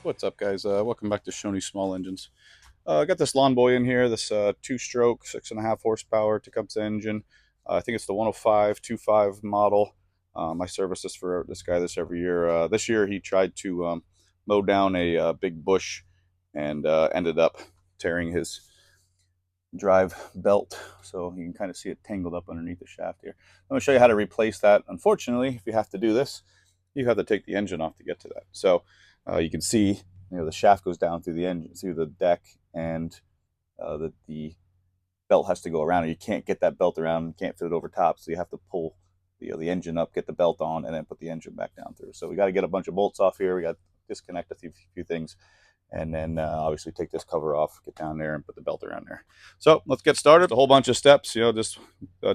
What's up, guys? Welcome back to Shoney Small Engines. I got this lawn boy in here, this two-stroke, 6.5 horsepower Tecumseh engine. I think it's the 105.25 model. I service this for this guy every year. This year he tried to mow down a big bush and ended up tearing his drive belt, so you can kind of see it tangled up underneath the shaft here. I'm going to show you how to replace that. Unfortunately, if you have to do this, you have to take the engine off to get to that. So you can see, the shaft goes down through the engine, through the deck, and the belt has to go around, and you can't get that belt around, you can't fit it over top, so you have to pull the engine up, get the belt on, and then put the engine back down through. So we got to get a bunch of bolts off here. We got to disconnect a few things, and then obviously take this cover off, get down there, and put the belt around there. So let's get started. A whole bunch of steps. Just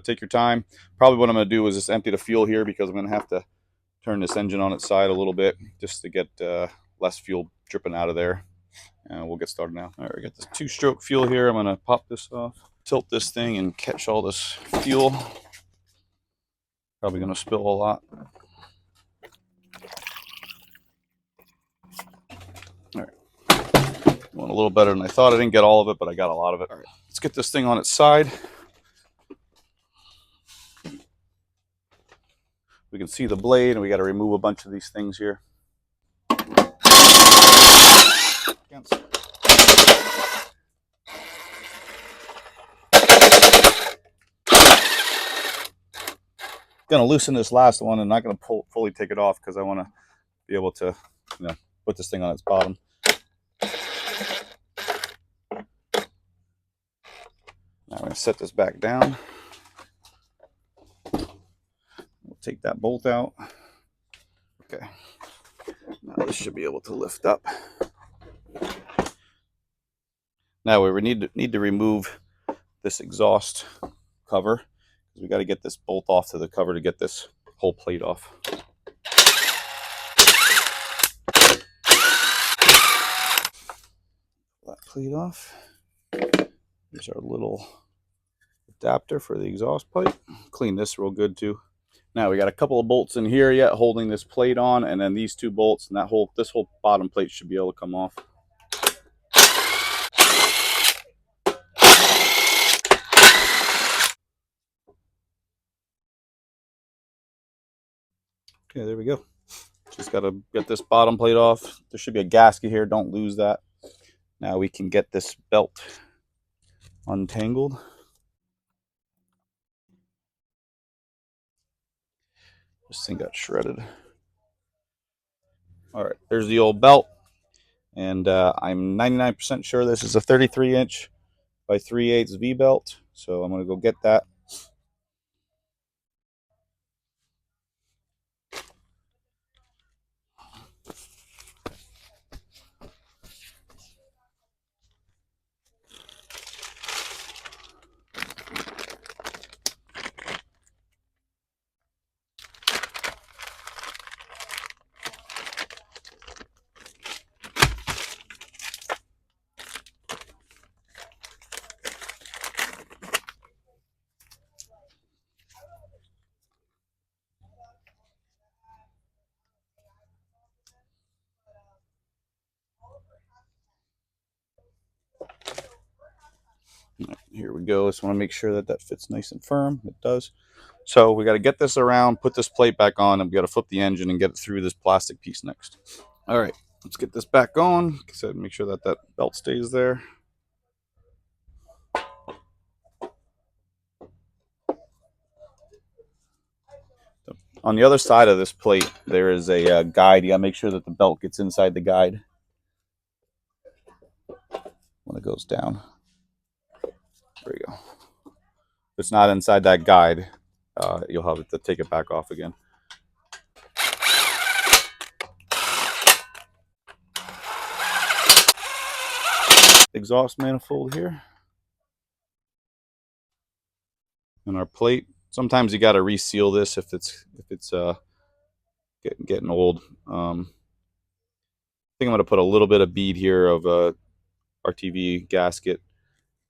take your time. Probably what I'm going to do is just empty the fuel here, because I'm going to have to turn this engine on its side a little bit just to get less fuel dripping out of there. And we'll get started now. All right, we got this two-stroke fuel here. I'm going to pop this off, tilt this thing, and catch all this fuel. Probably going to spill a lot. All right. Went a little better than I thought. I didn't get all of it, but I got a lot of it. All right, let's get this thing on its side. We can see the blade, and we got to remove a bunch of these things here. Going to loosen this last one, and not going to fully take it off, because I want to be able to put this thing on its bottom. Now I'm going to set this back down. We'll take that bolt out. Okay, now this should be able to lift up. Now we need to remove this exhaust cover, because we got to get this bolt off to the cover to get this whole plate off. That plate off. Here's our little adapter for the exhaust pipe. Clean this real good too. Now we got a couple of bolts in here yet holding this plate on, and then these two bolts, and this whole bottom plate should be able to come off. Okay, there we go. Just got to get this bottom plate off. There should be a gasket here. Don't lose that. Now we can get this belt untangled. This thing got shredded. All right, there's the old belt. And I'm 99% sure this is a 33-inch by 3/8 V belt. So I'm going to go get that. Here we go. Just want to make sure that that fits nice and firm. It does. So we got to get this around, put this plate back on, and we got to flip the engine and get it through this plastic piece next. All right, let's get this back on. Like I said, make sure that that belt stays there. On the other side of this plate, there is a guide. You got to make sure that the belt gets inside the guide when it goes down. There you go. If it's not inside that guide, you'll have to take it back off again. Exhaust manifold here. And our plate. Sometimes you got to reseal this if it's getting old. I think I'm going to put a little bit of bead here of RTV gasket,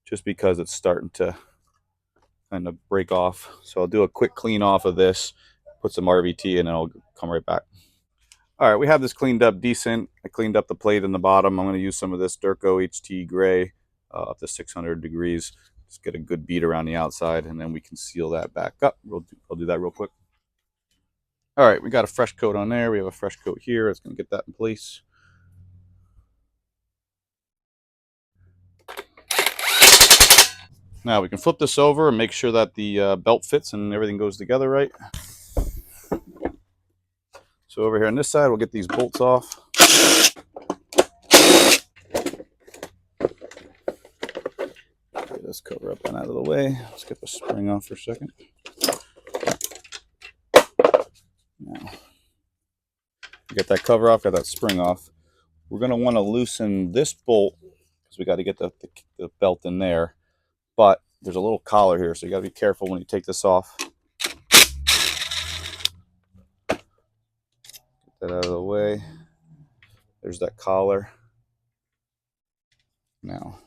just because it's starting to kind of break off. So I'll do a quick clean off of this, put some RVT, and then I'll come right back. All right, we have this cleaned up decent. I cleaned up the plate in the bottom. I'm going to use some of this Durco HT gray up to 600 degrees. Just get a good beat around the outside, and then we can seal that back up. I'll do that real quick. All right, we got a fresh coat on there. We have a fresh coat here. It's going to get that in place. Now we can flip this over and make sure that the belt fits and everything goes together right. So over here on this side, we'll get these bolts off. Get this cover up and out of the way. Let's get the spring off for a second. Now, get that cover off, got that spring off. We're going to want to loosen this bolt because we got to get the belt in there. But there's a little collar here, so you got to be careful when you take this off. Get that out of the way. There's that collar. Now,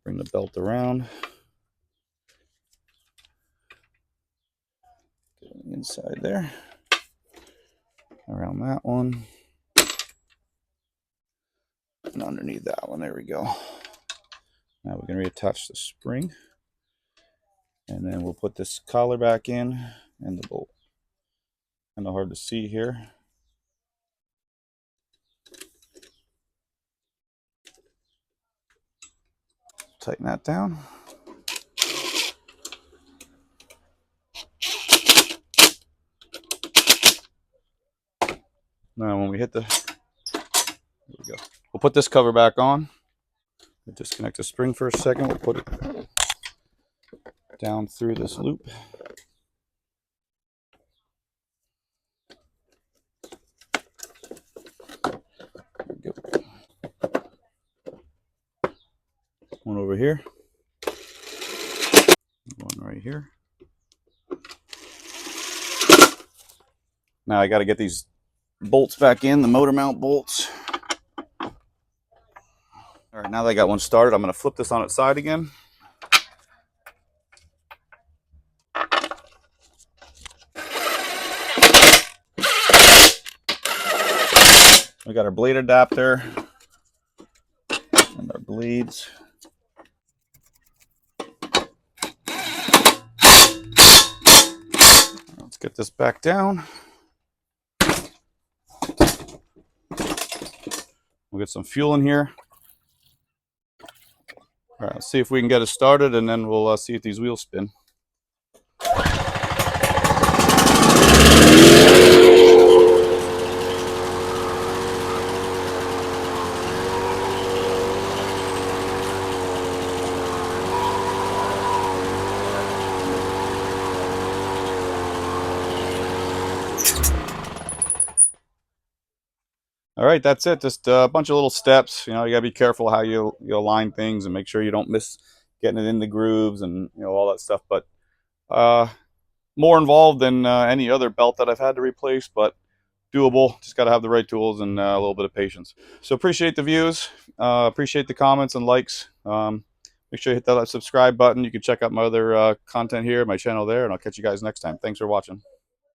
bring the belt around. Get on the inside there. Around that one. And underneath that one, there we go. Now we can reattach the spring. And then we'll put this collar back in and the bolt. Kind of hard to see here. Tighten that down. Now when we hit there we go. We'll put this cover back on. We'll disconnect the spring for a second. We'll put it down through this loop. There we go. One over here. One right here. Now I got to get these bolts back in, the motor mount bolts. All right, now that I got one started, I'm going to flip this on its side again. We got our blade adapter and our blades. Let's get this back down. We'll get some fuel in here. All right, let's see if we can get it started, and then we'll see if these wheels spin. All right, that's it. Just a bunch of little steps. You know, you gotta be careful how you align things and make sure you don't miss getting it in the grooves and all that stuff. But more involved than any other belt that I've had to replace, but doable. Just gotta have the right tools and a little bit of patience. So appreciate the views, appreciate the comments and likes. Make sure you hit that subscribe button. You can check out my other content here, my channel there, and I'll catch you guys next time. Thanks for watching.